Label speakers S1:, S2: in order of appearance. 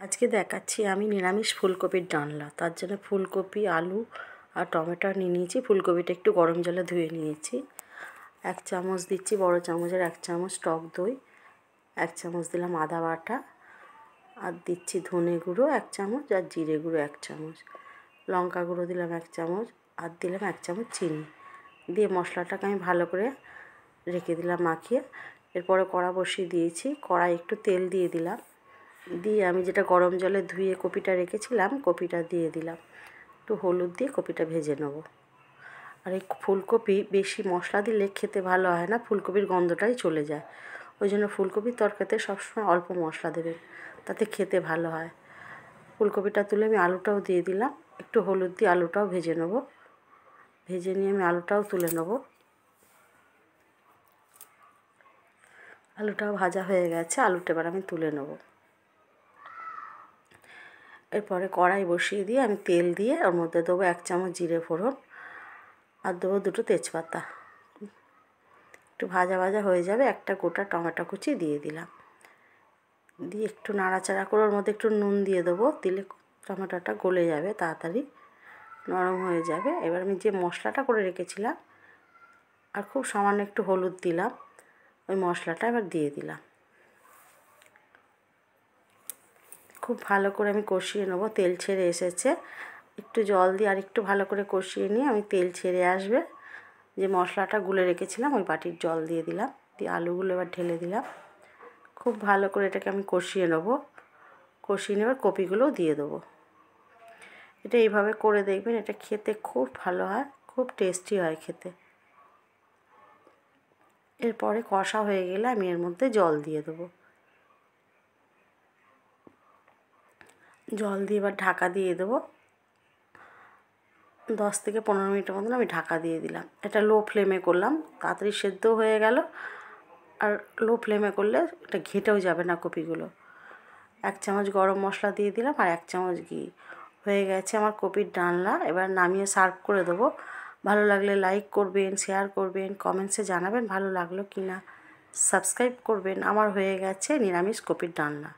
S1: আজকে দেখাচ্ছি আমি নিরামিষ ফুলকপির ডালনা। তার জন্য ফুলকপি, আলু আর টমেটো নিয়ে নিয়েছি। ফুলকপিটা একটু গরম জলে ধুয়ে নিয়েছি। 1 চামচ দিচ্ছি, বড় চামচের 1 চামচ টক দই, 1 চামচ দিলাম আদা বাটা, আর দিচ্ছি ধনে গুঁড়ো 1 চামচ আর জিরে গুঁড়ো 1 চামচ, লঙ্কা গুঁড়ো দিলাম 1 চামচ, আর দিলাম 1 চামচ চিনি দিয়ে মশলাটাকে আমি ভালো করে রেখে দিলাম মাখিয়ে। এরপরে কড়া বসিয়ে দিয়েছি। কড়াই একটু তেল দিয়ে দিলাম, দিয়ে আমি যেটা গরম জলে ধুয়ে কপিটা রেখেছিলাম কপিটা দিয়ে দিলাম। একটু হলুদ দিয়ে কপিটা ভেজে নেব। আর এই ফুলকপি বেশি মশলা দিলে খেতে ভালো হয় না, ফুলকপির গন্ধটাই চলে যায়। ওই জন্য ফুলকপির তরকারিতে সবসময় অল্প মশলা দেবেন, তাতে খেতে ভালো হয়। ফুলকপিটা তুলে আমি আলুটাও দিয়ে দিলাম, একটু হলুদ দিয়ে আলুটাও ভেজে নেব। ভেজে নিয়ে আমি আলুটাও তুলে নেব। আলুটাও ভাজা হয়ে গেছে, আলুটা এবার আমি তুলে নেব। এরপরে কড়াই বসিয়ে দিয়ে আমি তেল দিয়ে ওর মধ্যে দেবো 1 চামচ জিরে ফোড়ন, আর দেবো 2টো তেজপাতা। একটু ভাজা ভাজা হয়ে যাবে, একটা গোটা টমেটো কুচি দিয়ে দিলাম। দিয়ে একটু নাড়াচাড়া করে ওর মধ্যে একটু নুন দিয়ে দেবো, দিলে টমেটোটা গলে যাবে, তাড়াতাড়ি নরম হয়ে যাবে। এবার আমি যে মশলাটা করে রেখেছিলাম আর খুব সামান্য একটু হলুদ দিলাম, ওই মশলাটা এবার দিয়ে দিলাম। খুব ভালো করে আমি কষিয়ে নেবো। তেল ছেড়ে এসেছে, একটু জল দিয়ে আর একটু ভালো করে কষিয়ে নিয়ে আমি তেল ছেড়ে আসবে যে মশলাটা গুলে রেখেছিলাম ওই বাটির জল দিয়ে দিলাম, দিয়ে আলুগুলো এবার ঢেলে দিলাম। খুব ভালো করে এটাকে আমি কষিয়ে নেবো। কষিয়ে নেবার কপিগুলোও দিয়ে দেবো। এটা এইভাবে করে দেখবেন, এটা খেতে খুব ভালো হয়, খুব টেস্টি হয় খেতে। এরপরে কষা হয়ে গেলে আমি এর মধ্যে জল দিয়ে দেবো। জল দিয়ে এবার ঢাকা দিয়ে দেবো। 10 থেকে 15 মিনিটের মতন আমি ঢাকা দিয়ে দিলাম। এটা লো ফ্লেমে করলাম, তাড়াতাড়ি সেদ্ধ হয়ে গেল। আর লো ফ্লেমে করলে এটা ঘেটেও যাবে না কপিগুলো। 1 চামচ গরম মশলা দিয়ে দিলাম আর 1 চামচ ঘি। হয়ে গেছে আমার কপির ডালনা। এবার নামিয়ে সার্ভ করে দেবো। ভালো লাগলে লাইক করবেন, শেয়ার করবেন, কমেন্টসে জানাবেন ভালো লাগলো কি না, সাবস্ক্রাইব করবেন। আমার হয়ে গেছে নিরামিষ কপির ডালনা।